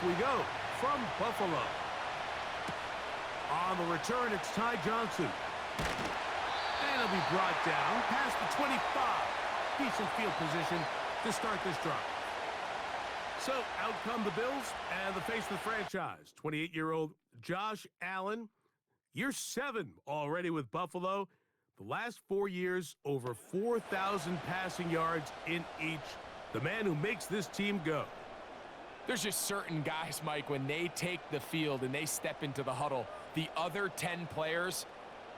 we go from Buffalo. On the return, it's Ty Johnson. And he'll be brought down past the 25. Decent field position to start this drive. So out come the Bills and the face of the franchise, 28-year-old Josh Allen. Year 7 already with Buffalo. The last 4 years, over 4,000 passing yards in each. The man who makes this team go. There's just certain guys, Mike, when they take the field and they step into the huddle, the other 10 players,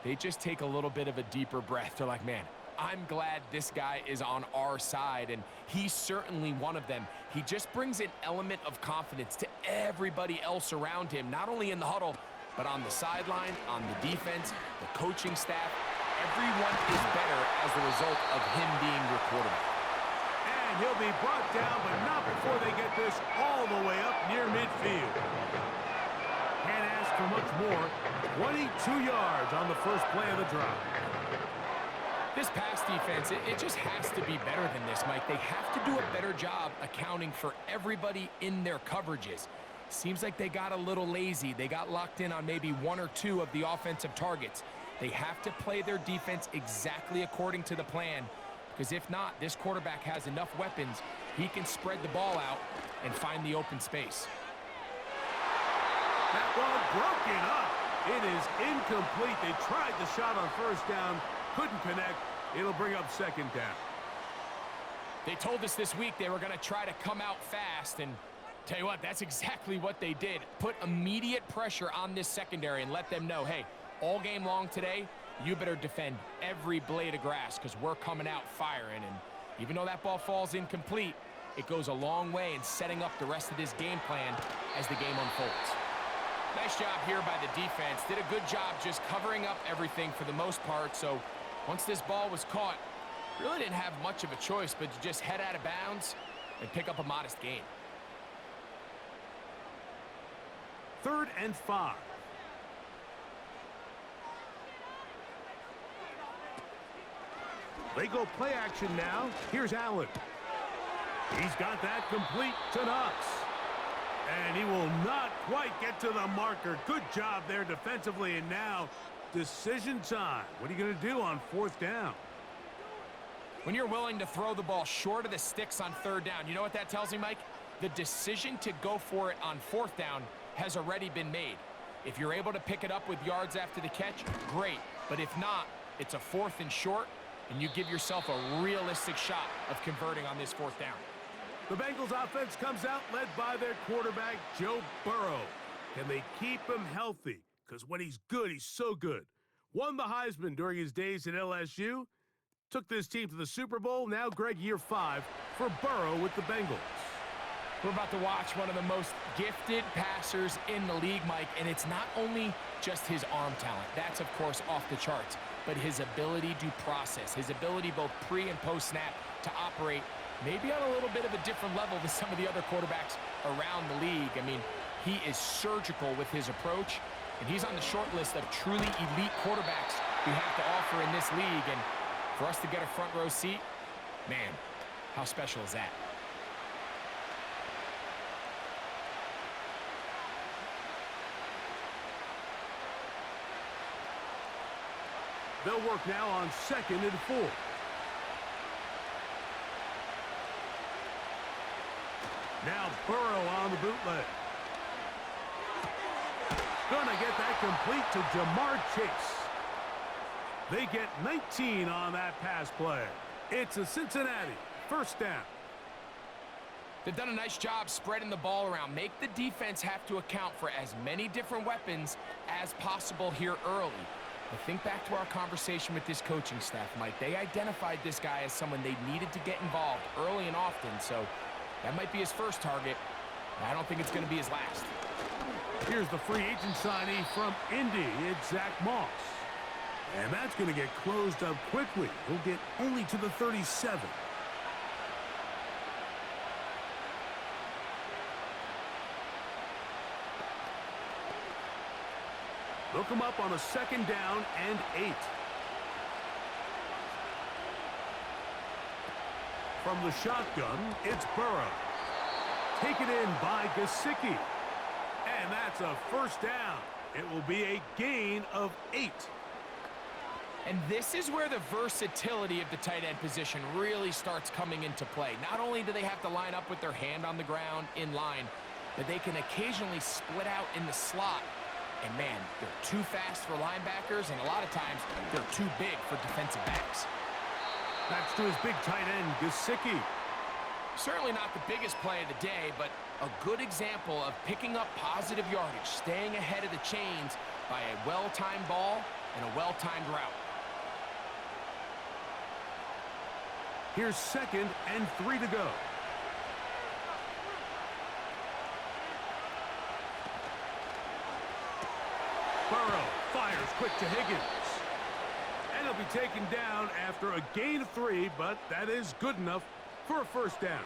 they just take a little bit of a deeper breath. They're like, man, I'm glad this guy is on our side, and he's certainly one of them. He just brings an element of confidence to everybody else around him, not only in the huddle, but on the sideline, on the defense, the coaching staff. Everyone is better as the result of him being your quarterback. And he'll be brought down, but not before they get this all the way up near midfield. Can't ask for much more. 22 yards on the first play of the drive. This pass defense, it just has to be better than this, Mike. They have to do a better job accounting for everybody in their coverages. Seems like they got a little lazy. They got locked in on maybe 1 or 2 of the offensive targets. They have to play their defense exactly according to the plan, because if not, this quarterback has enough weapons. He can spread the ball out and find the open space. That ball broken up. It is incomplete. They tried the shot on first down, couldn't connect. It'll bring up second down. They told us this week they were going to try to come out fast, and tell you what, that's exactly what they did. Put immediate pressure on this secondary and let them know, hey, all game long today, you better defend every blade of grass because we're coming out firing. And even though that ball falls incomplete, it goes a long way in setting up the rest of this game plan as the game unfolds. Nice job here by the defense. Did a good job just covering up everything for the most part. So once this ball was caught, really didn't have much of a choice but to just head out of bounds and pick up a modest gain. 3rd and 5. They go play action now. Here's Allen. He's got that complete to Knox. And he will not quite get to the marker. Good job there defensively. And now decision time. What are you going to do on 4th down? When you're willing to throw the ball short of the sticks on 3rd down, you know what that tells me, Mike? The decision to go for it on 4th down has already been made. If you're able to pick it up with yards after the catch, great. But if not, it's a 4th and short, and you give yourself a realistic shot of converting on this 4th down. The Bengals offense comes out led by their quarterback, Joe Burrow. Can they keep him healthy? Because when he's good, he's so good. Won the Heisman during his days at LSU. Took this team to the Super Bowl. Now, Greg, year 5 for Burrow with the Bengals. We're about to watch one of the most gifted passers in the league, Mike, and it's not only just his arm talent. That's, of course, off the charts, but his ability to process, his ability both pre- and post-snap to operate maybe on a little bit of a different level than some of the other quarterbacks around the league. I mean, he is surgical with his approach, and he's on the short list of truly elite quarterbacks we have to offer in this league. And for us to get a front row seat, man, how special is that? They'll work now on 2nd and 4. Now Burrow on the bootleg. Gonna get that complete to Jamar Chase. They get 19 on that pass play. It's a Cincinnati 1st down. They've done a nice job spreading the ball around. Make the defense have to account for as many different weapons as possible here early. But think back to our conversation with this coaching staff, Mike. They identified this guy as someone they needed to get involved early and often, so that might be his first target. I don't think it's going to be his last. Here's the free agent signee from Indy. It's Zach Moss. And that's going to get closed up quickly. He'll get only to the 37. They'll come up on a 2nd down and 8. From the shotgun, it's Burrow. Taken in by Gesicki. And that's a first down. It will be a gain of 8. And this is where the versatility of the tight end position really starts coming into play. Not only do they have to line up with their hand on the ground in line, but they can occasionally split out in the slot. And man, they're too fast for linebackers, and a lot of times they're too big for defensive backs. That's to his big tight end, Gesicki. Certainly not the biggest play of the day, but a good example of picking up positive yardage, staying ahead of the chains by a well-timed ball and a well-timed route. Here's 2nd and 3 to go. Burrow fires quick to Higgins. And he'll be taken down after a gain of 3, but that is good enough for a first down.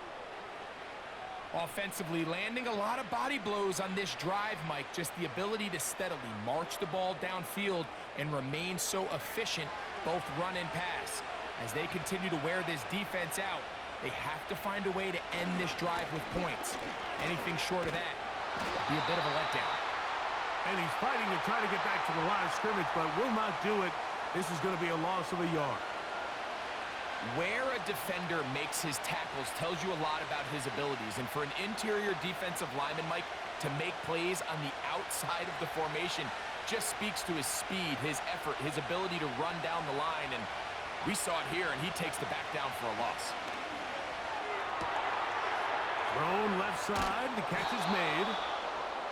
Offensively, landing a lot of body blows on this drive, Mike. Just the ability to steadily march the ball downfield and remain so efficient, both run and pass. As they continue to wear this defense out, they have to find a way to end this drive with points. Anything short of that would be a bit of a letdown. And he's fighting to try to get back to the line of scrimmage, but will not do it. This is going to be a loss of a yard. Where a defender makes his tackles tells you a lot about his abilities. And for an interior defensive lineman, Mike, to make plays on the outside of the formation just speaks to his speed, his effort, his ability to run down the line. And we saw it here, and he takes the back down for a loss. Thrown left side, the catch is made.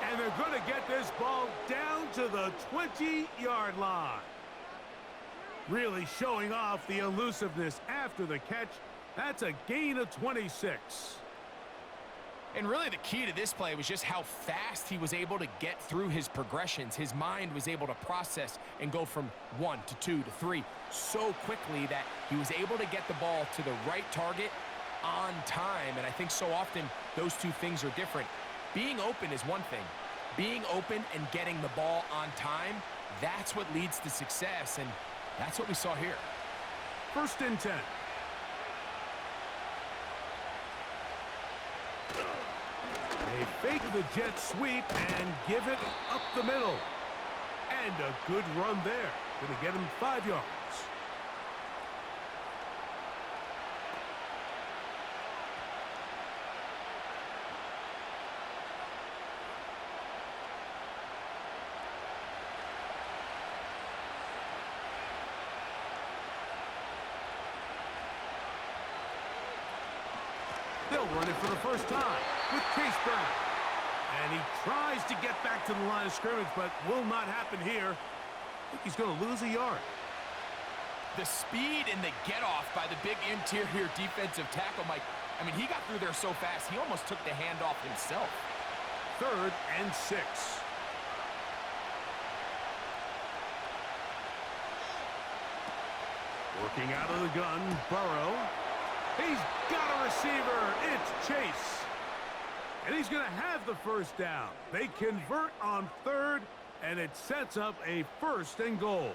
And they're going to get this ball down to the 20-yard line. Really showing off the elusiveness after the catch. That's a gain of 26. And really the key to this play was just how fast he was able to get through his progressions. His mind was able to process and go from 1 to 2 to 3 so quickly that he was able to get the ball to the right target on time. And I think so often those two things are different. Being open is one thing. Being open and getting the ball on time, that's what leads to success. And that's what we saw here. 1st and 10. They fake the jet sweep and give it up the middle. And a good run there. Going to get him 5 yards. They'll run it for the first time with Case Brown. And he tries to get back to the line of scrimmage, but will not happen here. I think he's going to lose a yard. The speed and the get-off by the big interior defensive tackle, Mike. I mean, he got through there so fast, he almost took the handoff himself. 3rd and 6. Working out of the gun, Burrow. He's got a receiver. It's Chase. And he's going to have the first down. They convert on 3rd, and it sets up a 1st and goal.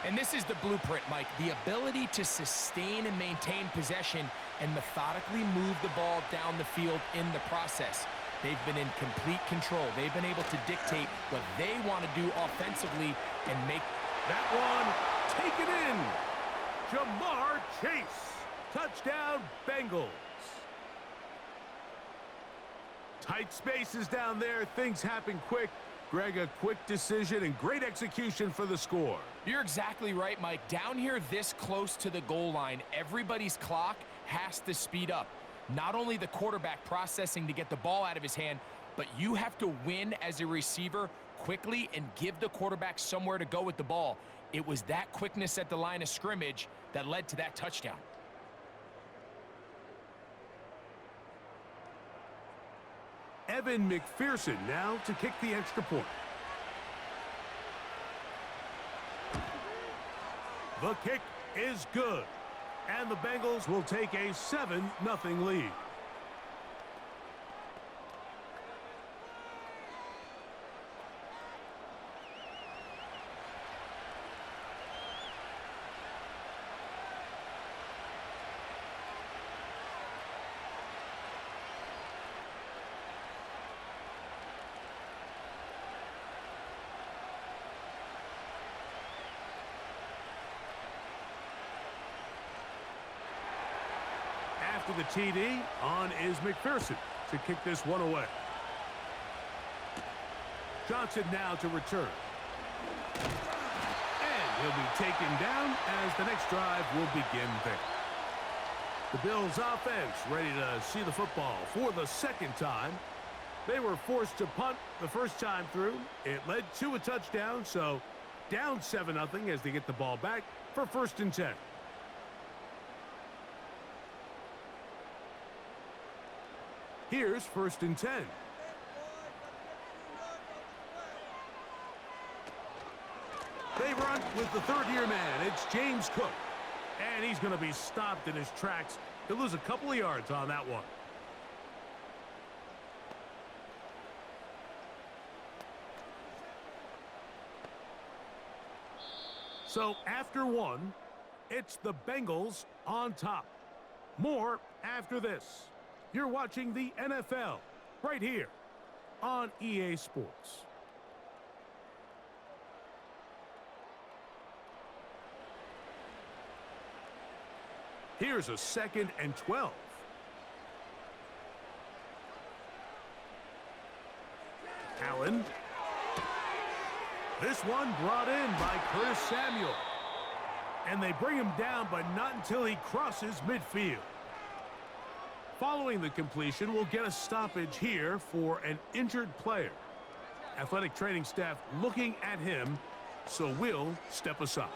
And this is the blueprint, Mike. The ability to sustain and maintain possession and methodically move the ball down the field in the process. They've been in complete control. They've been able to dictate what they want to do offensively and make that one taken in. Jamar Chase. Touchdown, Bengals. Tight spaces down there. Things happen quick. Greg, a quick decision and great execution for the score. You're exactly right, Mike. Down here this close to the goal line, everybody's clock has to speed up. Not only the quarterback processing to get the ball out of his hand, but you have to win as a receiver quickly and give the quarterback somewhere to go with the ball. It was that quickness at the line of scrimmage that led to that touchdown. Evan McPherson now to kick the extra point. The kick is good. And the Bengals will take a 7-0 lead. After the TD, on is McPherson to kick this one away. Johnson now to return. And he'll be taken down as the next drive will begin there. The Bills offense ready to see the football for the second time. They were forced to punt the first time through. It led to a touchdown, so down 7-0 as they get the ball back for 1st and 10. Here's 1st and 10. They run with the third-year man. It's James Cook. And he's going to be stopped in his tracks. He'll lose a couple of yards on that one. So after one, it's the Bengals on top. More after this. You're watching the NFL right here on EA Sports. Here's a 2nd and 12. Allen. This one brought in by Curtis Samuel. And they bring him down, but not until he crosses midfield. Following the completion, we'll get a stoppage here for an injured player. Athletic training staff looking at him, so we'll step aside.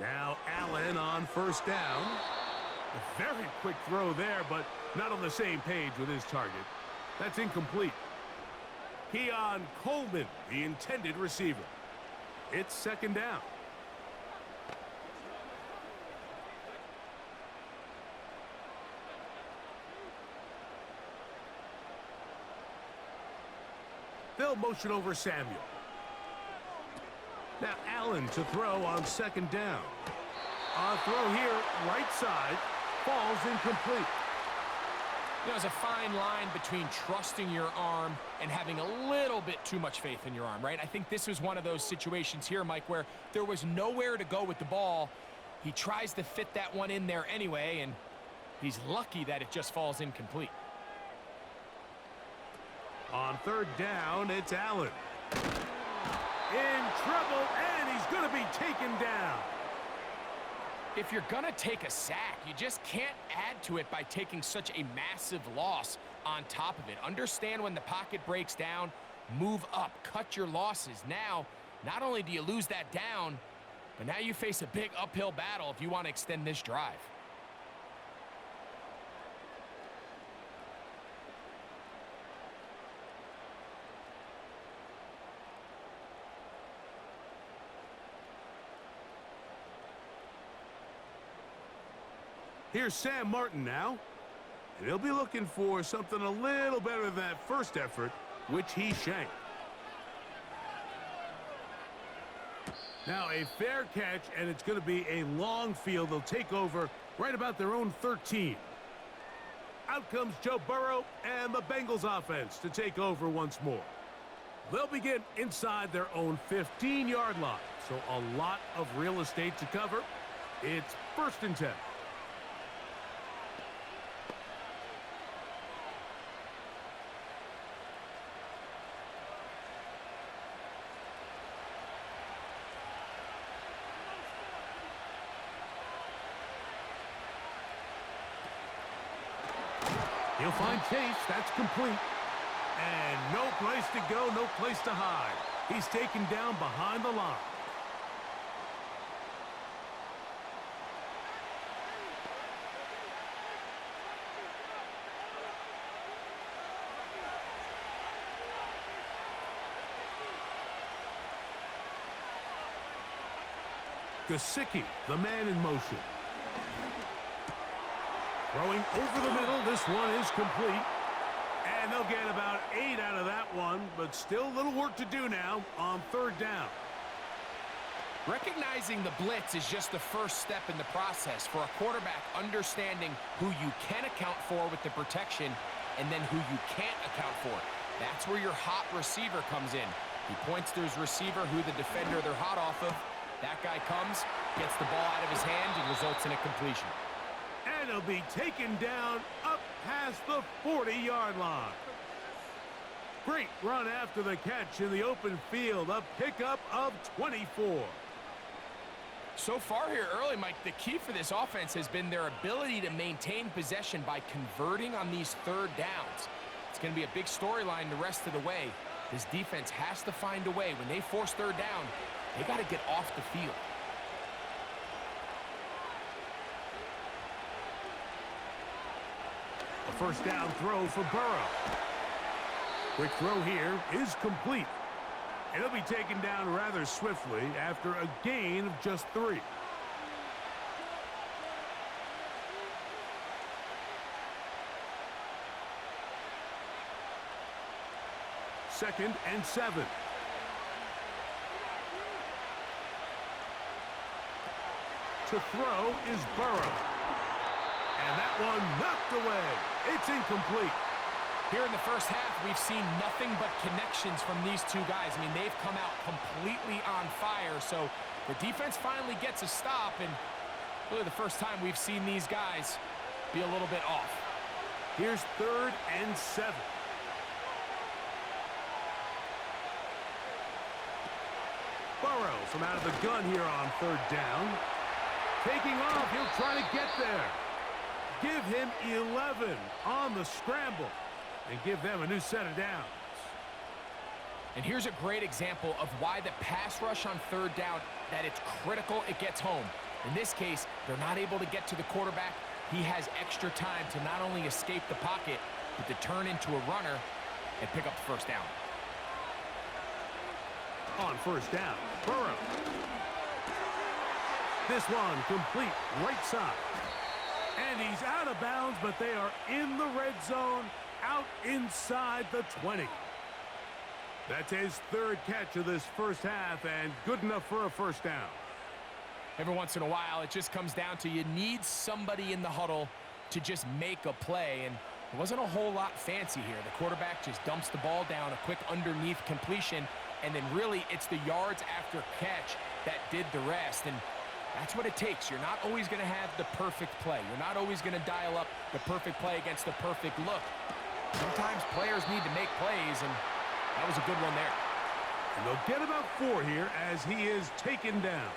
Now Allen on 1st down. A very quick throw there, but not on the same page with his target. That's incomplete. Keon Coleman, the intended receiver. It's 2nd down. They'll motion over Samuel. Now Allen to throw on 2nd down. A throw here, right side, falls incomplete. You know, there's a fine line between trusting your arm and having a little bit too much faith in your arm, right? I think this was one of those situations here, Mike, where there was nowhere to go with the ball. He tries to fit that one in there anyway, and he's lucky that it just falls incomplete. On 3rd down, it's Allen. In trouble, and he's going to be taken down. If you're going to take a sack, you just can't add to it by taking such a massive loss on top of it. Understand when the pocket breaks down, move up, cut your losses. Now, not only do you lose that down, but now you face a big uphill battle if you want to extend this drive. Here's Sam Martin now. And he'll be looking for something a little better than that first effort, which he shanked. Now a fair catch, and it's going to be a long field. They'll take over right about their own 13. Out comes Joe Burrow and the Bengals offense to take over once more. They'll begin inside their own 15-yard line. So a lot of real estate to cover. It's 1st and 10. He'll find Chase. That's complete. And no place to go, no place to hide. He's taken down behind the line. Gesicki, the man in motion. Throwing over the middle, this one is complete. And they'll get about 8 out of that one, but still a little work to do now on 3rd down. Recognizing the blitz is just the first step in the process for a quarterback understanding who you can account for with the protection and then who you can't account for. That's where your hot receiver comes in. He points to his receiver who the defender they're hot off of. That guy comes, gets the ball out of his hand, and results in a completion. And he'll be taken down up past the 40-yard line. Great run after the catch in the open field. A pickup of 24. So far here early, Mike, the key for this offense has been their ability to maintain possession by converting on these third downs. It's going to be a big storyline the rest of the way. This defense has to find a way. When they force third down, they got to get off the field. A first down throw for Burrow. Quick throw here is complete. It'll be taken down rather swiftly after a gain of just 3. Second and 7. To throw is Burrow. And that one knocked away. It's incomplete. Here in the first half, we've seen nothing but connections from these two guys. I mean, they've come out completely on fire. So the defense finally gets a stop, and really the first time we've seen these guys be a little bit off. Here's third and 7. Burrow from out of the gun here on third down. Taking off, he'll try to get there. Give him 11 on the scramble and give them a new set of downs. And here's a great example of why the pass rush on third down, that it's critical it gets home. In this case, they're not able to get to the quarterback. He has extra time to not only escape the pocket, but to turn into a runner and pick up the first down. On first down, Burrow. This one complete right side. And he's out of bounds, but they are in the red zone, out inside the 20. That's his third catch of this first half, and good enough for a first down. Every once in a while, it just comes down to you need somebody in the huddle to just make a play, and it wasn't a whole lot fancy here. The quarterback just dumps the ball down, a quick underneath completion, and then really it's the yards after catch that did the rest. And that's what it takes. You're not always going to have the perfect play. You're not always going to dial up the perfect play against the perfect look. Sometimes players need to make plays, and that was a good one there. And they'll get about 4 here as he is taken down.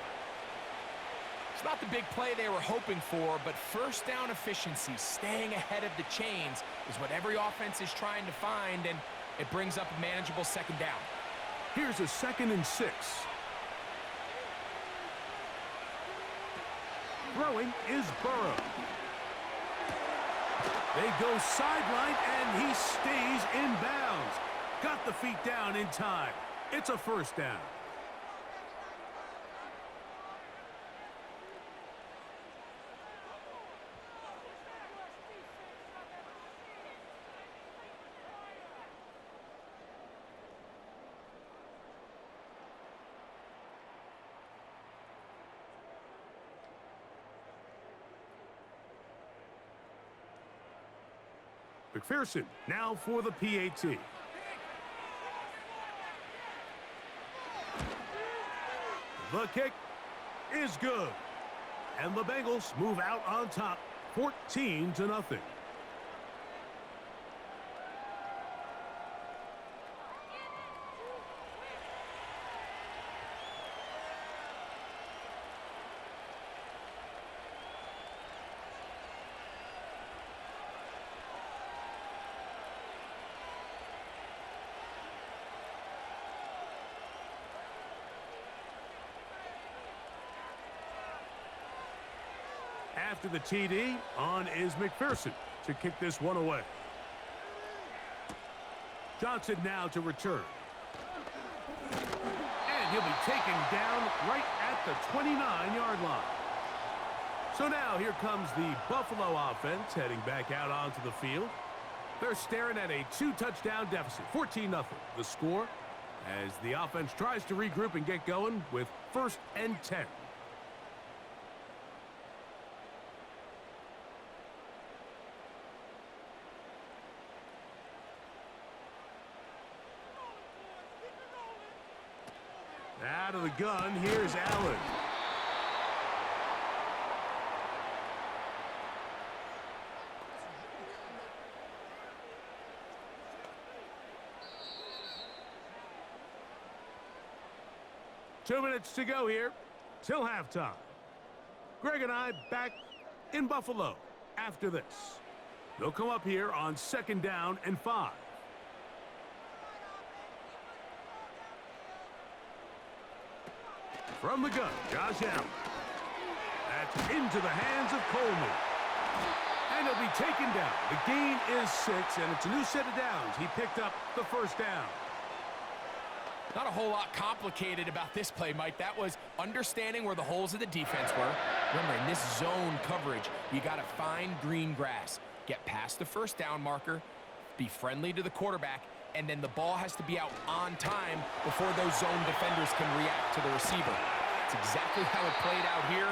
It's not the big play they were hoping for, but first down efficiency, staying ahead of the chains, is what every offense is trying to find, and it brings up a manageable second down. Here's a 2nd and 6. Throwing is Burrow. They go sideline, and he stays in bounds. Got the feet down in time. It's a first down. McPherson now for the PAT. The kick is good. And the Bengals move out on top, 14-0. After the TD, on is McPherson to kick this one away. Johnson now to return. And he'll be taken down right at the 29-yard line. So now here comes the Buffalo offense heading back out onto the field. They're staring at a 2-touchdown deficit, 14-0. The score, as the offense tries to regroup and get going with 1st and 10. Out of the gun, here's Allen. Two minutes to go here till halftime. Greg and I back in Buffalo after this. They'll come up here on 2nd down and 5. From the gun, Josh Allen. That's into the hands of Coleman. And he'll be taken down. The gain is 6, and it's a new set of downs. He picked up the 1st down. Not a whole lot complicated about this play, Mike. That was understanding where the holes of the defense were. Remember, in this zone coverage, you got to find green grass. Get past the 1st down marker, be friendly to the quarterback, and then the ball has to be out on time before those zone defenders can react to the receiver. It's exactly how it played out here.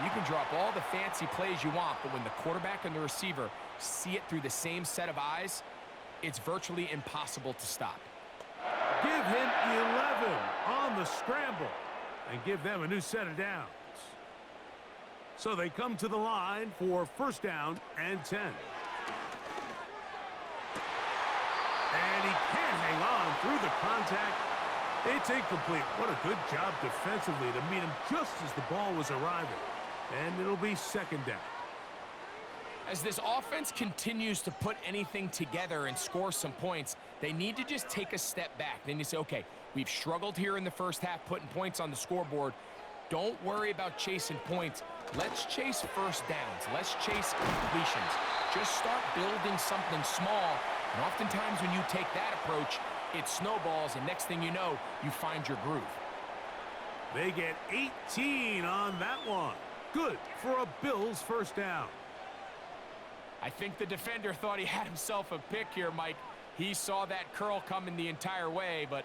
You can drop all the fancy plays you want, but when the quarterback and the receiver see it through the same set of eyes, it's virtually impossible to stop. Give him 11 on the scramble and give them a new set of downs. So they come to the line for 1st down and 10. And he can't hang on through the contact. It's incomplete. What a good job defensively to meet him just as the ball was arriving. And it'll be 2nd down. As this offense continues to put anything together and score some points, they need to just take a step back. Then you say, okay, we've struggled here in the 1st half putting points on the scoreboard. Don't worry about chasing points. Let's chase 1st downs. Let's chase completions. Just start building something small. And oftentimes when you take that approach, it snowballs, and next thing you know, you find your groove. They get 18 on that one. Good for a Bills 1st down. I think the defender thought he had himself a pick here, Mike. He saw that curl coming the entire way, but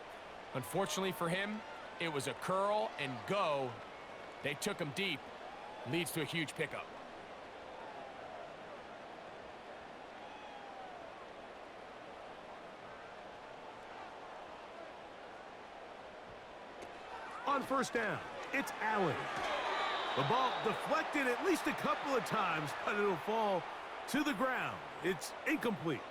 unfortunately for him, it was a curl and go. They took him deep. Leads to a huge pickup. On 1st down, it's Allen. The ball deflected at least a couple of times, but it'll fall to the ground. It's incomplete.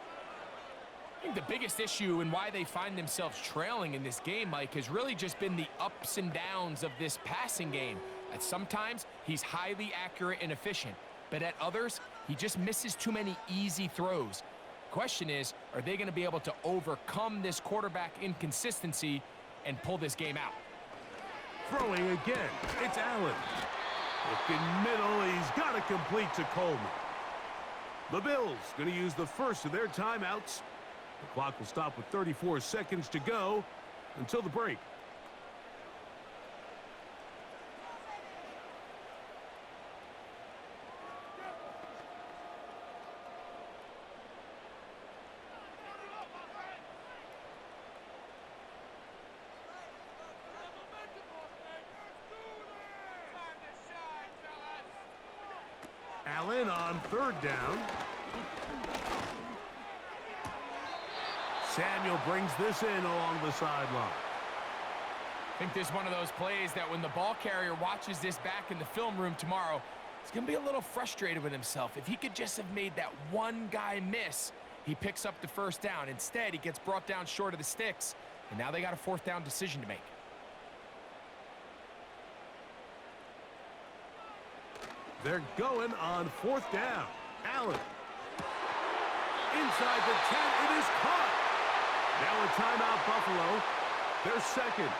I think the biggest issue and why they find themselves trailing in this game, Mike, has really just been the ups and downs of this passing game. At sometimes, he's highly accurate and efficient, but at others, he just misses too many easy throws. Question is, are they going to be able to overcome this quarterback inconsistency and pull this game out? Throwing again, it's Allen. Looking middle, he's got to complete to Coleman. The Bills going to use the 1st of their timeouts. The clock will stop with 34 seconds to go until the break. Allen on 3rd down. Samuel brings this in along the sideline. I think this is one of those plays that when the ball carrier watches this back in the film room tomorrow, he's going to be a little frustrated with himself. If he could just have made that one guy miss, he picks up the 1st down. Instead, he gets brought down short of the sticks, and now they got a 4th down decision to make. They're going on 4th down. Allen. Inside the 10, it is caught. Now a timeout, Buffalo. They're 2nd.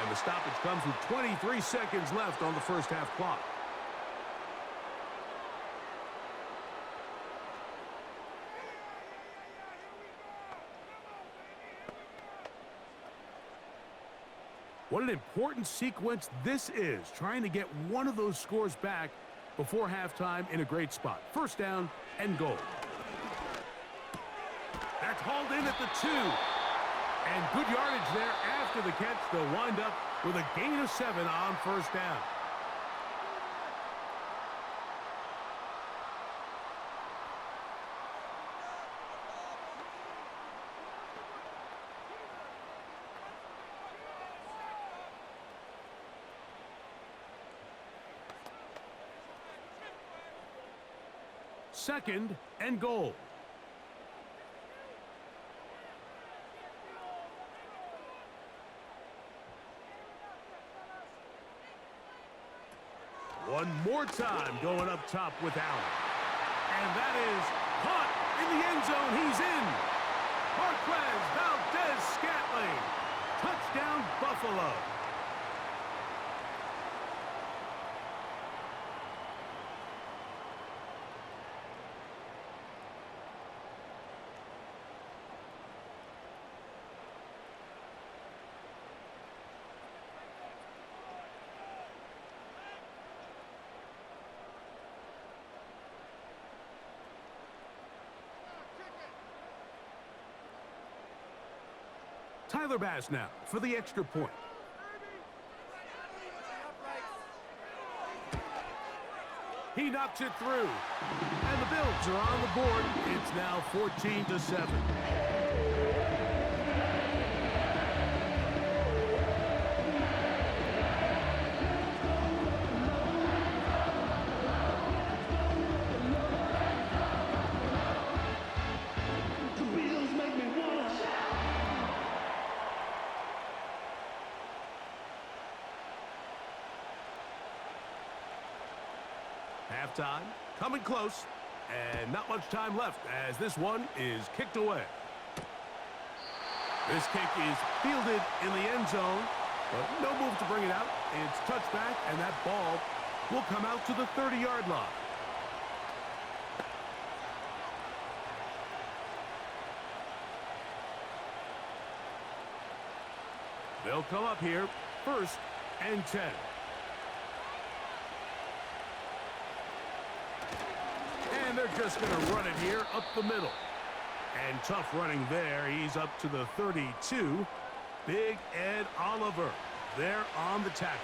And the stoppage comes with 23 seconds left on the 1st half clock. What an important sequence this is, trying to get one of those scores back before halftime in a great spot. 1st down and goal. That's hauled in at the 2. And good yardage there after the catch. They'll wind up with a gain of 7 on first down. Second and goal. One more time going up top with Allen. And that is caught in the end zone. He's in. Marquez Valdez-Scantling. Touchdown, Buffalo. Tyler Bass now for the extra point. He knocks it through. And the Bills are on the board. It's now 14-7. Halftime, coming close, and not much time left as this one is kicked away. This kick is fielded in the end zone, but no move to bring it out. It's touchback, and that ball will come out to the 30-yard line. They'll come up here, 1st and 10. And they're just going to run it here up the middle. And tough running there. He's up to the 32. Big Ed Oliver there on the tackle.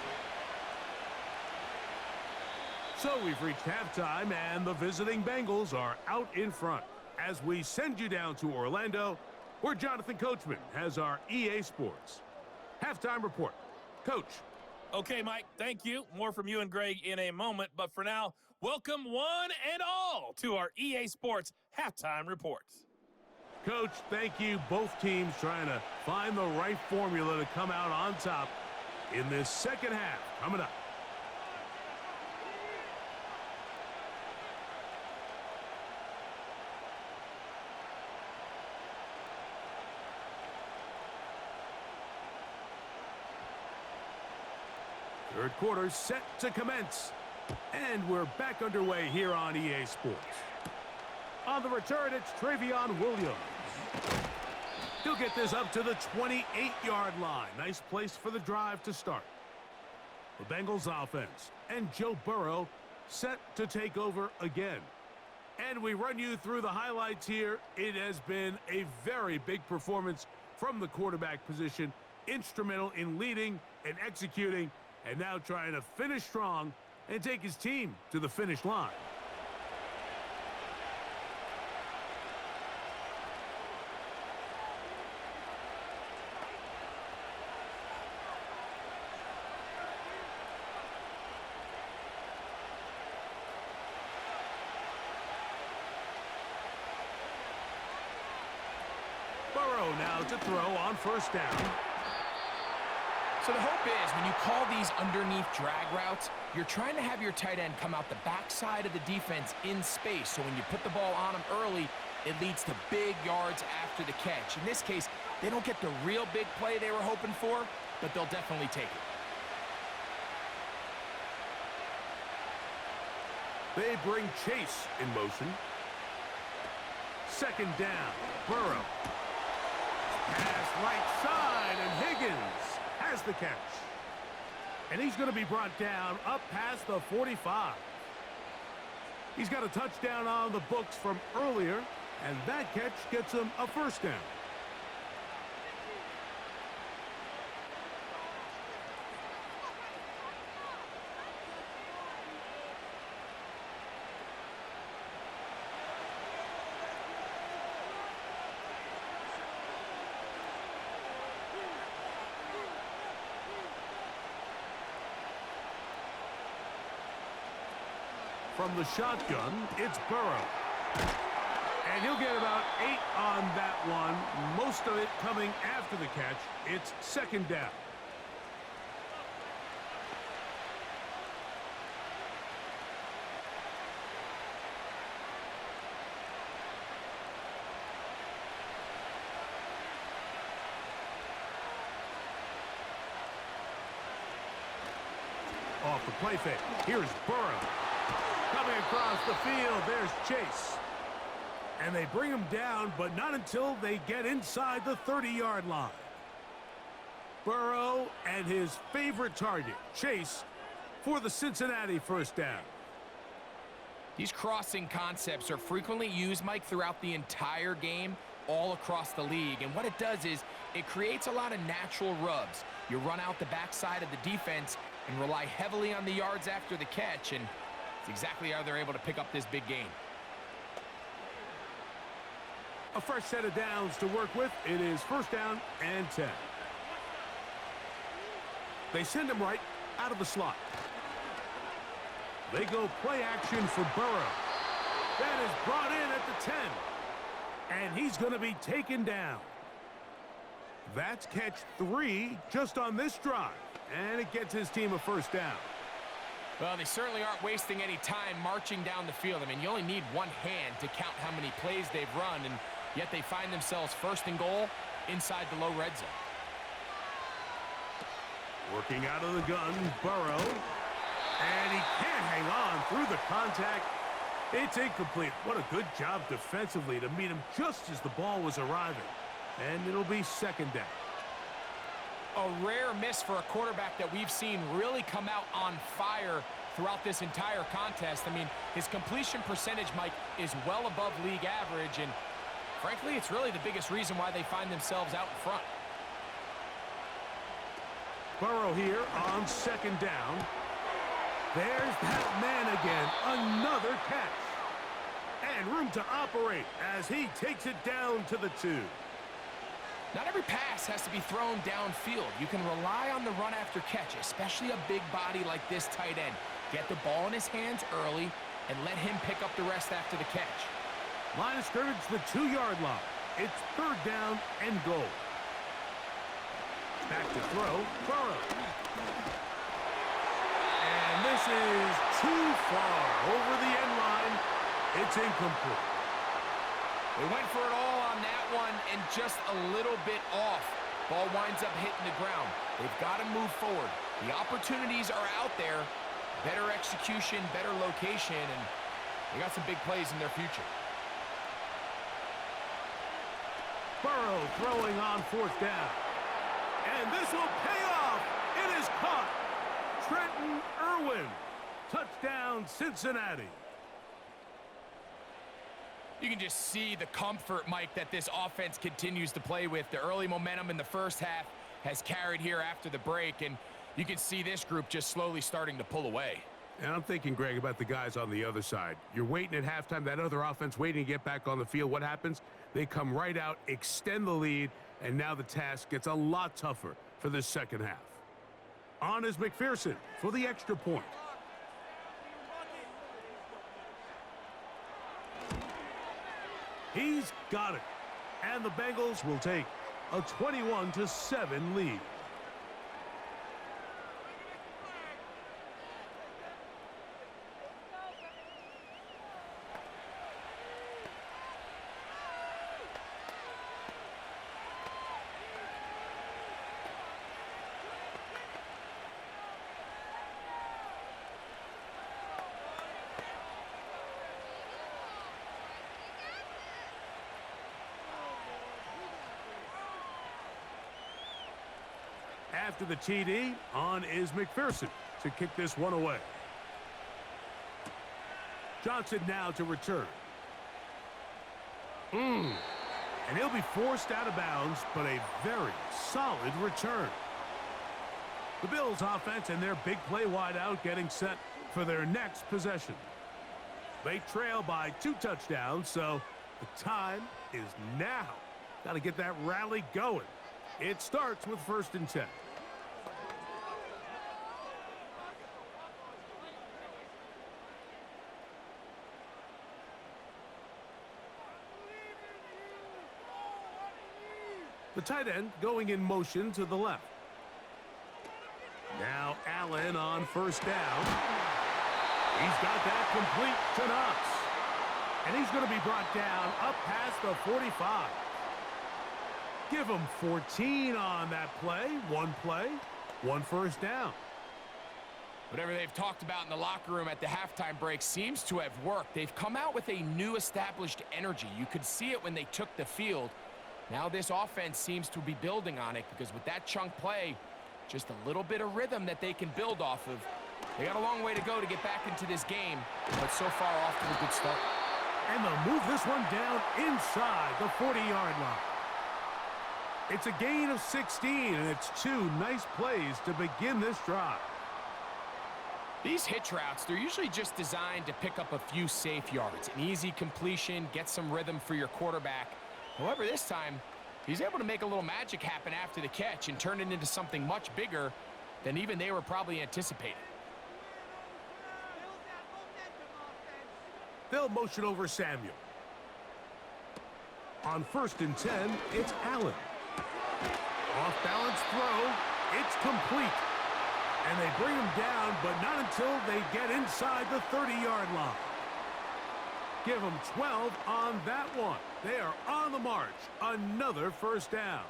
So we've reached halftime, and the visiting Bengals are out in front. As we send you down to Orlando, where Jonathan Coachman has our EA Sports halftime report. Coach. Okay, Mike, thank you. More from you and Greg in a moment. But for now, welcome one and all to our EA Sports halftime report. Coach, thank you. Both teams trying to find the right formula to come out on top in this second half. Coming up. Third quarter set to commence. And we're back underway here on EA Sports. On the return, it's Travion Williams. He'll get this up to the 28-yard line. Nice place for the drive to start. The Bengals offense and Joe Burrow set to take over again. And we run you through the highlights here. It has been a very big performance from the quarterback position. Instrumental in leading and executing, and now trying to finish strong and take his team to the finish line. Burrow now to throw on first down. So the hope is when you call these underneath drag routes, you're trying to have your tight end come out the backside of the defense in space. So when you put the ball on him early, it leads to big yards after the catch. In this case, they don't get the real big play they were hoping for, but they'll definitely take it. They bring Chase in motion. Second down, Burrow. Pass right side, and Higgins has the catch. And he's going to be brought down up past the 45. He's got a touchdown on the books from earlier, and that catch gets him a first down. from the shotgun, it's Burrow. And he'll get about 8 on that one, most of it coming after the catch. It's second down. Off the play fake. Here's Burrow. Coming across the field, there's Chase. And they bring him down, but not until they get inside the 30-yard line. Burrow and his favorite target, Chase, for the Cincinnati first down. These crossing concepts are frequently used, Mike, throughout the entire game, all across the league. And what it does is it creates a lot of natural rubs. You run out the backside of the defense and rely heavily on the yards after the catch, and it's exactly how they're able to pick up this big gain. A fresh set of downs to work with. It is first down and 10. They send him right out of the slot. They go play action for Burrow. That is brought in at the 10. And he's going to be taken down. That's catch 3 just on this drive. And it gets his team a first down. Well, they certainly aren't wasting any time marching down the field. I mean, you only need one hand to count how many plays they've run, and yet they find themselves first and goal inside the low red zone. Working out of the gun, Burrow. And he can't hang on through the contact. It's incomplete. What a good job defensively to meet him just as the ball was arriving. And it'll be second down. A rare miss for a quarterback that we've seen really come out on fire throughout this entire contest. I mean, his completion percentage, Mike, is well above league average, and frankly, it's really the biggest reason why they find themselves out in front. Burrow here on second down. There's that man again. Another catch. And room to operate as he takes it down to the 2. Not every pass has to be thrown downfield. You can rely on the run after catch, especially a big body like this tight end. Get the ball in his hands early and let him pick up the rest after the catch. Line of scrimmage, the 2-yard line. It's third down and goal. Back to throw, Burrow. And this is too far over the end line. It's incomplete. They went for it all on that one and just a little bit off. Ball winds up hitting the ground. They've got to move forward. The opportunities are out there. Better execution, better location, and they got some big plays in their future. Burrow throwing on fourth down. And this will pay off. It is caught. Trenton Irwin. Touchdown, Cincinnati. You can just see the comfort, Mike, that this offense continues to play with. The early momentum in the first half has carried here after the break, and you can see this group just slowly starting to pull away. And I'm thinking, Greg, about the guys on the other side. You're waiting at halftime, that other offense waiting to get back on the field. What happens? They come right out, extend the lead, and now the task gets a lot tougher for this second half. On is McPherson for the extra point. He's got it. And the Bengals will take a 21-7 lead. After the TD, on is McPherson to kick this one away. Johnson now to return. And he'll be forced out of bounds, but a very solid return. The Bills offense and their big play wideout getting set for their next possession. They trail by 2 touchdowns, so the time is now. Got to get that rally going. It starts with 1st and 10. The tight end going in motion to the left. Now Allen on first down. He's got that complete to Knox. And he's going to be brought down up past the 45. Give him 14 on that play, one first down. Whatever they've talked about in the locker room at the halftime break seems to have worked. They've come out with a new established energy. You could see it when they took the field. Now this offense seems to be building on it because with that chunk play, just a little bit of rhythm that they can build off of. They got a long way to go to get back into this game, but so far off to a good start. And they'll move this one down inside the 40-yard line. It's a gain of 16, and it's two nice plays to begin this drive. These hitch routes, they're usually just designed to pick up a few safe yards. An easy completion, get some rhythm for your quarterback. However, this time, he's able to make a little magic happen after the catch and turn it into something much bigger than even they were probably anticipating. They'll motion over Samuel. On 1st and 10, it's Allen. Off-balance throw. It's complete. And they bring him down, but not until they get inside the 30-yard line. Give them 12 on that one. They are on the march. Another first down.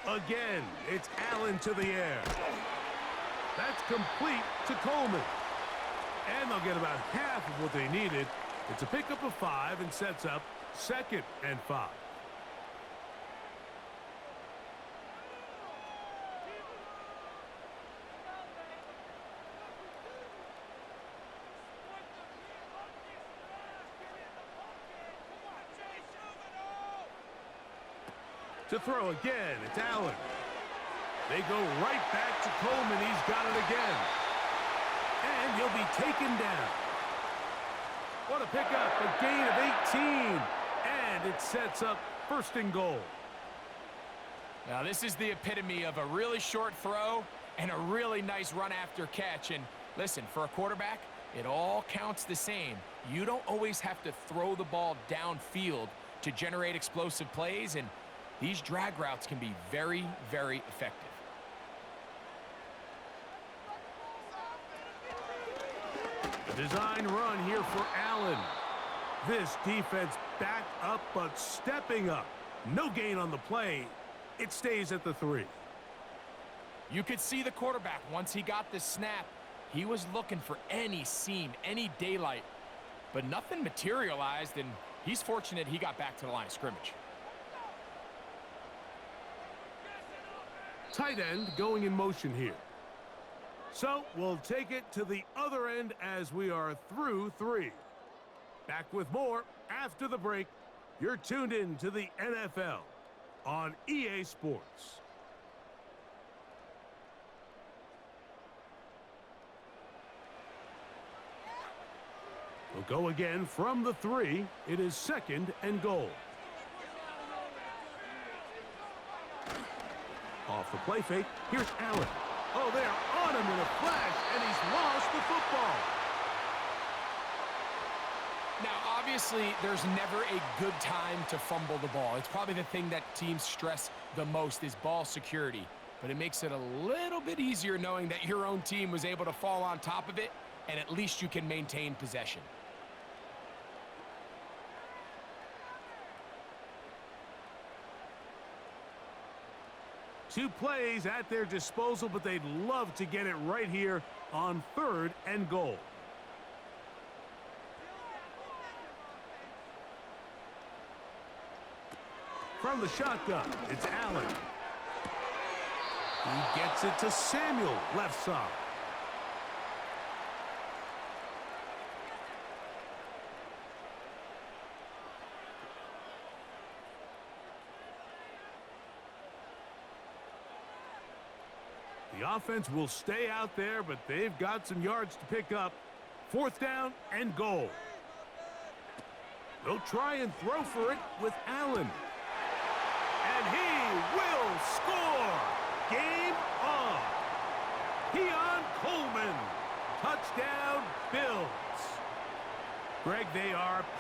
Again, it's Allen to the air. That's complete to Coleman. And they'll get about half of what they needed. It's a pickup of 5 and sets up 2nd and 5. To throw again, it's Allen. They go right back to Coleman. He's got it again. And he'll be taken down. What a pickup, a gain of 18. And it sets up 1st and goal. Now this is the epitome of a really short throw and a really nice run after catch. And listen, for a quarterback, it all counts the same. You don't always have to throw the ball downfield to generate explosive plays, and these drag routes can be very, very effective. Design run here for Allen. This defense back up, but stepping up. No gain on the play. It stays at the 3. You could see the quarterback, once he got the snap, he was looking for any seam, any daylight, but nothing materialized, and he's fortunate he got back to the line of scrimmage. Tight end going in motion here. So we'll take it to the other end as we are through 3. Back with more after the break. You're tuned in to the NFL on EA Sports. We'll go again from the 3. It is 2nd and goal. Off the play fake, here's Allen. Oh, they are on him in a flash, and he's lost the football. Now, obviously, there's never a good time to fumble the ball. It's probably the thing that teams stress the most is ball security. But it makes it a little bit easier knowing that your own team was able to fall on top of it, and at least you can maintain possession. Two plays at their disposal, but they'd love to get it right here on 3rd and goal. From the shotgun, it's Allen. He gets it to Samuel, left side. The offense will stay out there, but they've got some yards to pick up. 4th down and goal. They'll try and throw for it with Allen. And he will score. Game on.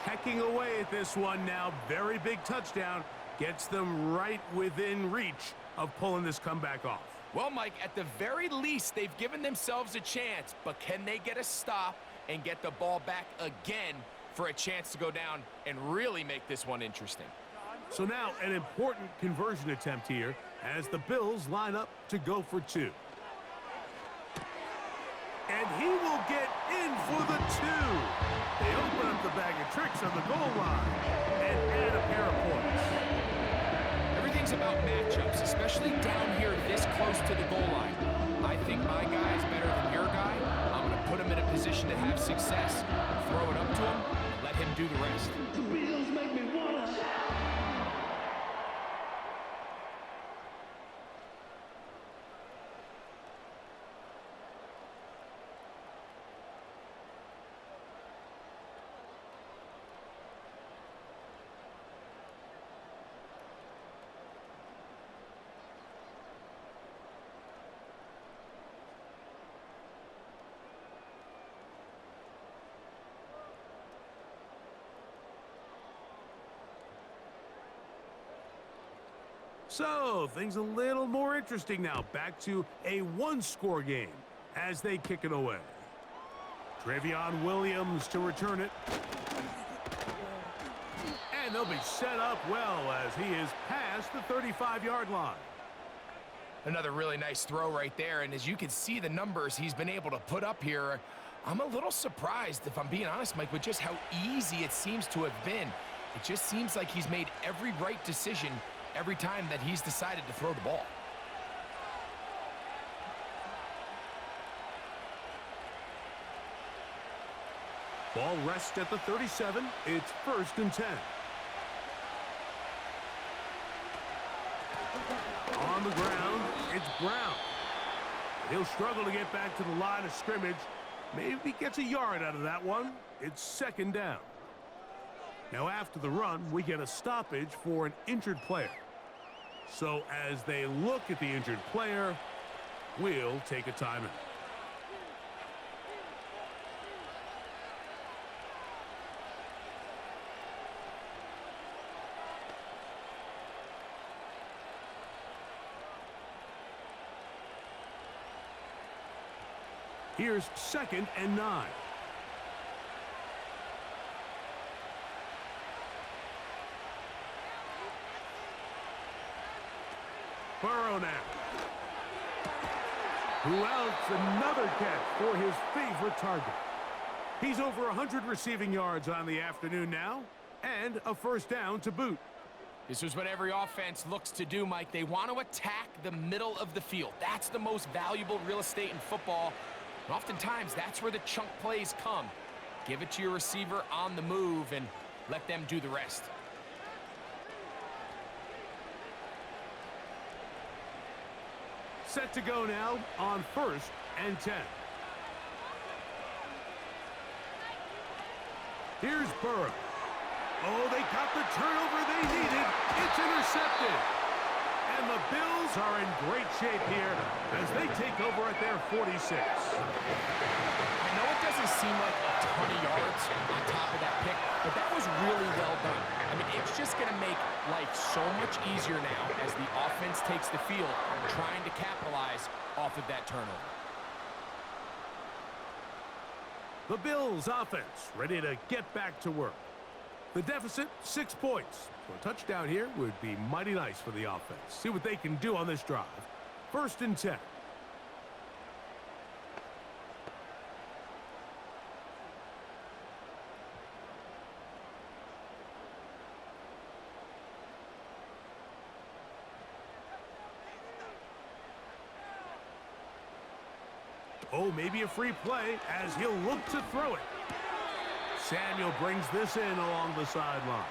pecking away at this one now. Very big touchdown. Gets them right within reach of pulling this comeback off. Well, Mike, at the very least, they've given themselves a chance, but can they get a stop and get the ball back again for a chance to go down and really make this one interesting? So now an important conversion attempt here as the Bills line up to go for two. And he will get in for the two. They open up the bag of tricks on the goal line and add a pair of points. Everything's about matchups, especially down here this close to the goal line. I think my guy is better than your guy. I'm going to put him in a position to have success, throw it up to him, and let him do the rest. The Bills make me wanna shout. So, things a little more interesting now. Back to a one-score game as they kick it away. Trevion Williams to return it. And they'll be set up well as he is past the 35-yard line. Another really nice throw right there, and as you can see the numbers he's been able to put up here, I'm a little surprised, if I'm being honest, Mike, with just how easy it seems to have been. It just seems like he's made every right decision every time that he's decided to throw the ball. Ball rests at the 37. It's 1st and 10. On the ground, it's Brown. He'll struggle to get back to the line of scrimmage. Maybe he gets a yard out of that one. It's 2nd down. Now after the run, we get a stoppage for an injured player. So as they look at the injured player, we'll take a timeout. Here's 2nd and 9. Burrow now. Who else? Another catch for his favorite target. He's over 100 receiving yards on the afternoon now, and a 1st down to boot. This is what every offense looks to do, Mike. They want to attack the middle of the field. That's the most valuable real estate in football. And oftentimes, that's where the chunk plays come. Give it to your receiver on the move and let them do the rest. Set to go now on 1st and 10. Here's Burrow. Oh, they got the turnover they needed. It's intercepted. And the Bills are in great shape here as they take over at their 46. I know it doesn't seem like a ton of yards on top of that pick, but that was really well done. I mean, it's just going to make life so much easier now as the offense takes the field trying to capitalize off of that turnover. The Bills offense ready to get back to work. The deficit, 6 points. So a touchdown here would be mighty nice for the offense. See what they can do on this drive. 1st and 10. Oh, maybe a free play as he'll look to throw it. Samuel brings this in along the sideline.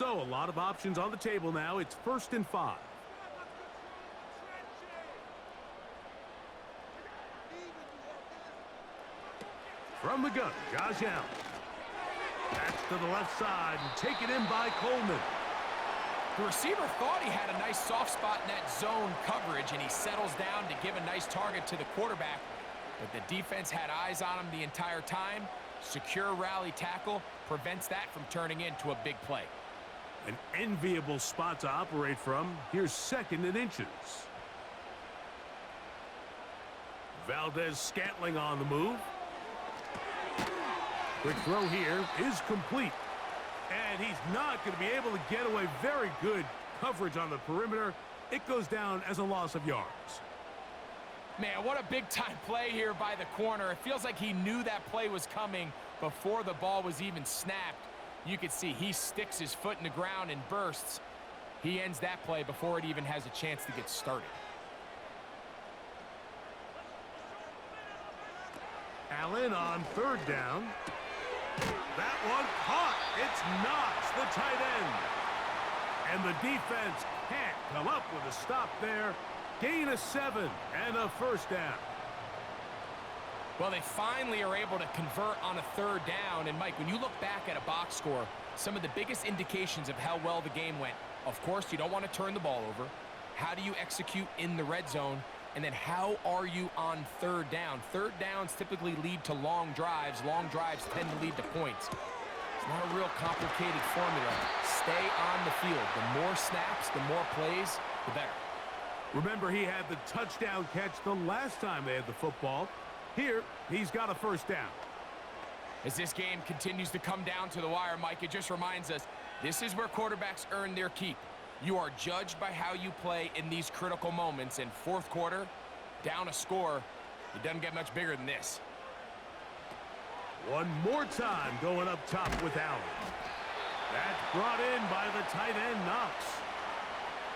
So a lot of options on the table now. It's 1st and 5. From the gun, Josh Allen. That's to the left side and taken in by Coleman. The receiver thought he had a nice soft spot in that zone coverage, and he settles down to give a nice target to the quarterback. But the defense had eyes on him the entire time. Secure rally tackle prevents that from turning into a big play. An enviable spot to operate from. Here's 2nd and inches. Valdez-Scantling on the move. Quick throw here is complete. And he's not going to be able to get away. Very good coverage on the perimeter. It goes down as a loss of yards. Man, what a big-time play here by the corner. It feels like he knew that play was coming before the ball was even snapped. You can see he sticks his foot in the ground and bursts. He ends that play before it even has a chance to get started. Allen on 3rd down. That one caught. It's Knox, the tight end. And the defense can't come up with a stop there. Gain of 7 and a 1st down. Well, they finally are able to convert on a 3rd down. And, Mike, when you look back at a box score, some of the biggest indications of how well the game went, of course, you don't want to turn the ball over. How do you execute in the red zone? And then how are you on 3rd down? 3rd downs typically lead to long drives. Long drives tend to lead to points. It's not a real complicated formula. Stay on the field. The more snaps, the more plays, the better. Remember, he had the touchdown catch the last time they had the football. Here, he's got a 1st down. As this game continues to come down to the wire, Mike, it just reminds us, this is where quarterbacks earn their keep. You are judged by how you play in these critical moments. In 4th quarter, down a score, it doesn't get much bigger than this. One more time going up top with Allen. That's brought in by the tight end, Knox.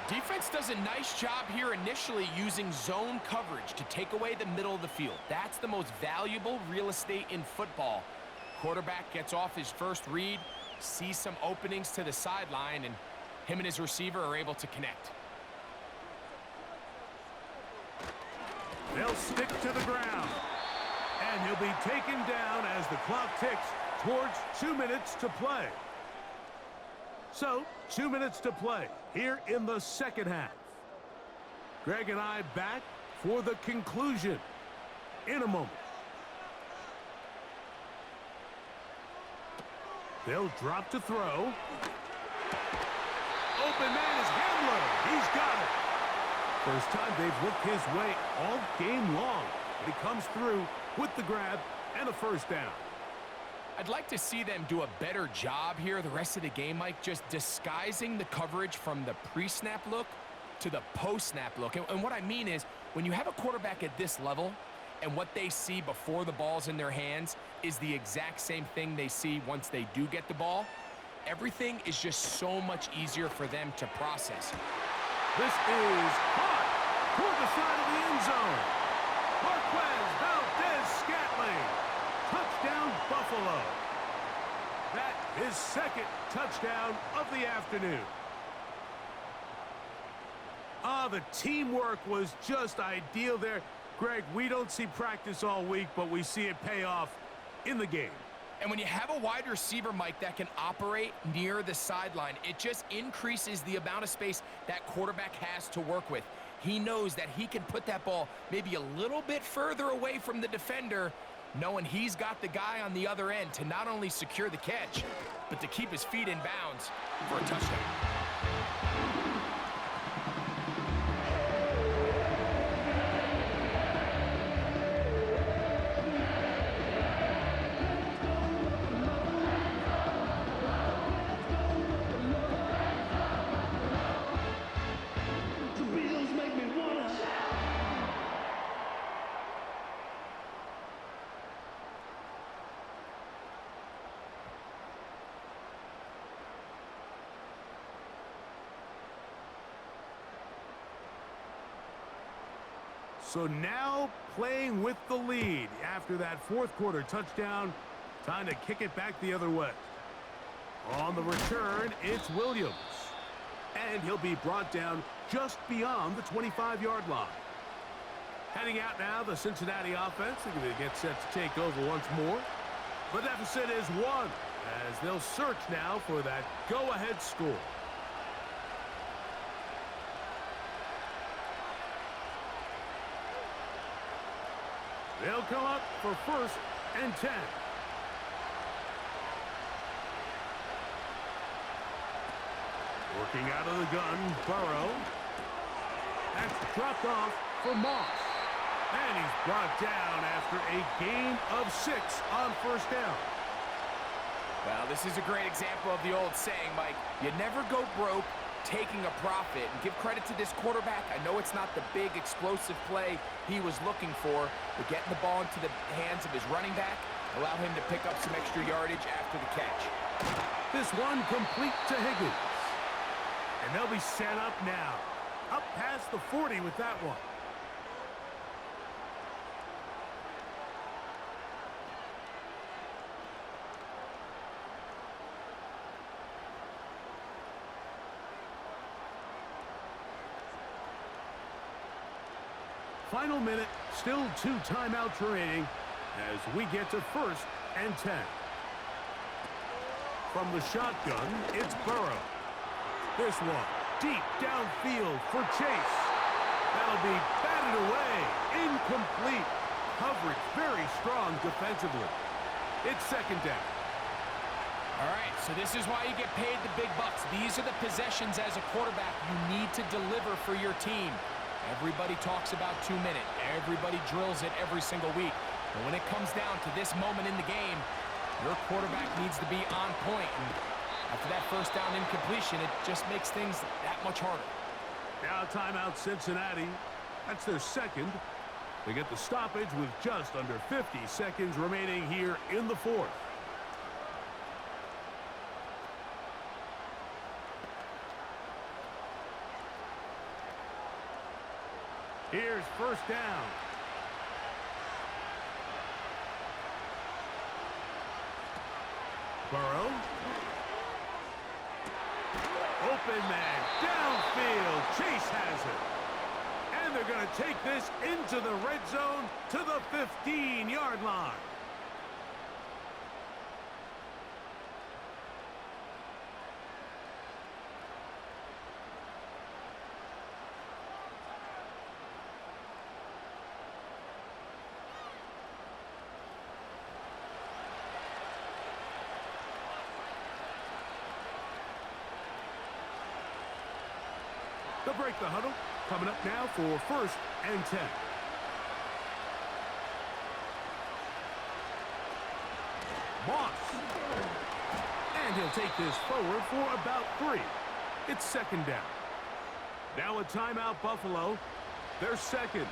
Defense does a nice job here initially using zone coverage to take away the middle of the field. That's the most valuable real estate in football. Quarterback gets off his first read, sees some openings to the sideline, and him and his receiver are able to connect. They'll stick to the ground. And he'll be taken down as the clock ticks towards 2 minutes to play. So, 2 minutes to play here in the 2nd half. Greg and I back for the conclusion in a moment. They'll drop to throw. Open man is Hamler. He's got it. First time they've looked his way all game long. But he comes through with the grab and a 1st down. I'd like to see them do a better job here the rest of the game, Mike, just disguising the coverage from the pre-snap look to the post-snap look. And what I mean is, when you have a quarterback at this level and what they see before the ball's in their hands is the exact same thing they see once they do get the ball, everything is just so much easier for them to process. This is caught toward the side of the end zone. Marquez Valdez-Scantling. Touchdown, Buffalo. That is 2nd touchdown of the afternoon. The teamwork was just ideal there. Greg, we don't see practice all week, but we see it pay off in the game. And when you have a wide receiver, Mike, that can operate near the sideline, it just increases the amount of space that quarterback has to work with. He knows that he can put that ball maybe a little bit further away from the defender, knowing he's got the guy on the other end to not only secure the catch, but to keep his feet in bounds for a touchdown. The Beatles make me wanna shout. So now playing with the lead after that 4th quarter touchdown, time to kick it back the other way. On the return, it's Williams. And he'll be brought down just beyond the 25-yard line. Heading out now, the Cincinnati offense. They're going to get set to take over once more. The deficit is 1, as they'll search now for that go-ahead score. They'll come up for 1st and 10. Working out of the gun, Burrow. That's dropped off for Moss. And he's brought down after a gain of 6 on 1st down. Well, this is a great example of the old saying, Mike. You never go broke taking a profit. And give credit to this quarterback. I know it's not the big explosive play he was looking for, but getting the ball into the hands of his running back allow him to pick up some extra yardage after the catch. This one complete to Higgins. And they'll be set up now. Up past the 40 with that one. Final minute, still 2 timeouts remaining as we get to 1st and 10. From the shotgun, it's Burrow. This one, deep downfield for Chase. That'll be batted away, incomplete. Coverage very strong defensively. It's 2nd down. All right, so this is why you get paid the big bucks. These are the possessions as a quarterback you need to deliver for your team. Everybody talks about 2-minute. Everybody drills it every single week. But when it comes down to this moment in the game, your quarterback needs to be on point. And after that 1st down incompletion, it just makes things that much harder. Now timeout Cincinnati. That's their 2nd. They get the stoppage with just under 50 seconds remaining here in the 4th. Here's 1st down. Burrow. Open man. Downfield. Chase has it. And they're going to take this into the red zone to the 15-yard line. They'll break the huddle. Coming up now for 1st and 10. Moss. And he'll take this forward for about 3. It's 2nd down. Now a timeout Buffalo. They're 2nd.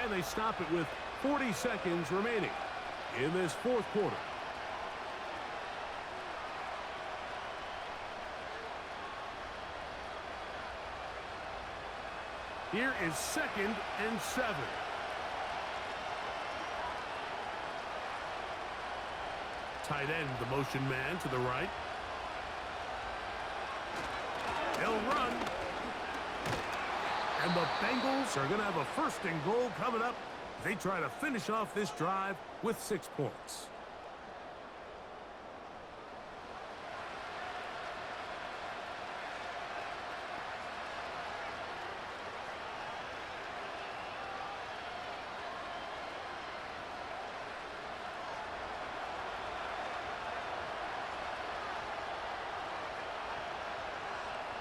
And they stop it with 40 seconds remaining in this 4th quarter. Here is 2nd and 7. Tight end, the motion man to the right. They'll run. And the Bengals are going to have a 1st and goal coming up. They try to finish off this drive with 6 points.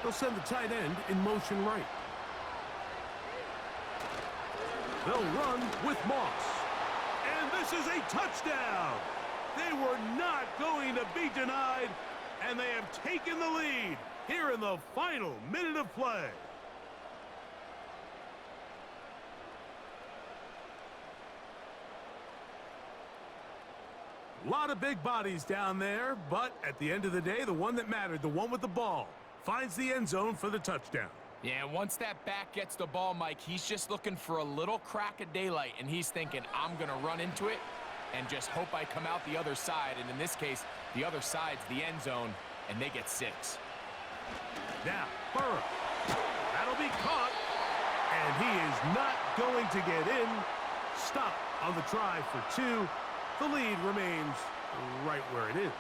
They'll send the tight end in motion right. They'll run with Moss. And this is a touchdown. They were not going to be denied, and they have taken the lead here in the final minute of play. A lot of big bodies down there, but at the end of the day, the one that mattered, the one with the ball, finds the end zone for the touchdown. Yeah, once that back gets the ball, Mike, he's just looking for a little crack of daylight, and he's thinking, I'm going to run into it and just hope I come out the other side. And in this case, the other side's the end zone. and they get 6. Now, Burrow. That'll be caught. And he is not going to get in. Stop on the try for 2. The lead remains right where it is.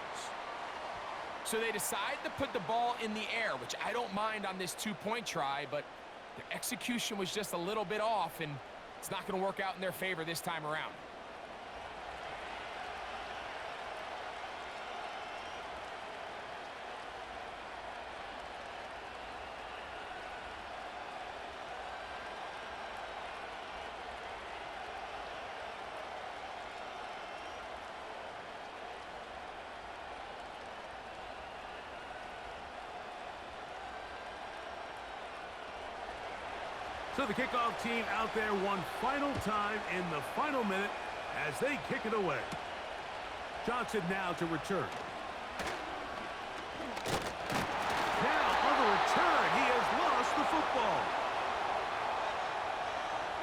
So they decide to put the ball in the air, which I don't mind on this 2-point try, but their execution was just a little bit off, and it's not going to work out in their favor this time around. So the kickoff team out there one final time in the final minute as they kick it away. Johnson now to return. Now on the return, he has lost the football.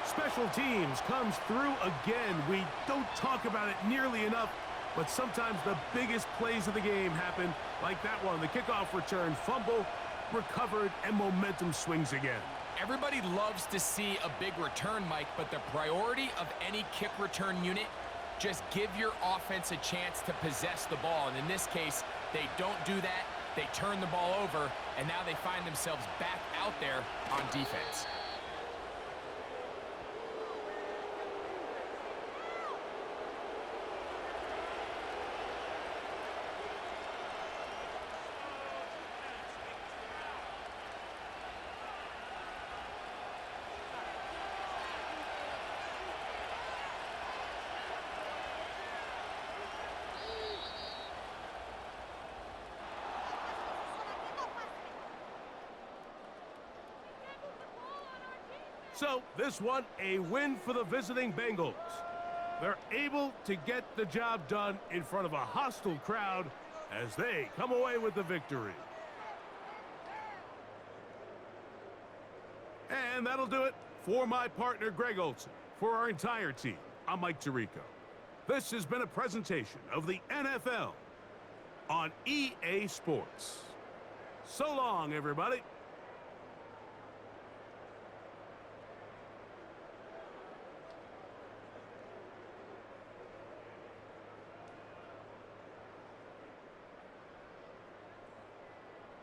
Special teams comes through again. We don't talk about it nearly enough, but sometimes the biggest plays of the game happen like that one. The kickoff return, fumble, recovered, and momentum swings again. Everybody loves to see a big return, Mike, but the priority of any kick return unit, just give your offense a chance to possess the ball. And in this case, they don't do that. They turn the ball over, and now they find themselves back out there on defense. So this one, a win for the visiting Bengals. They're able to get the job done in front of a hostile crowd as they come away with the victory. And that'll do it for my partner, Greg Olson. For our entire team, I'm Mike Tirico. This has been a presentation of the NFL on EA Sports. So long, everybody.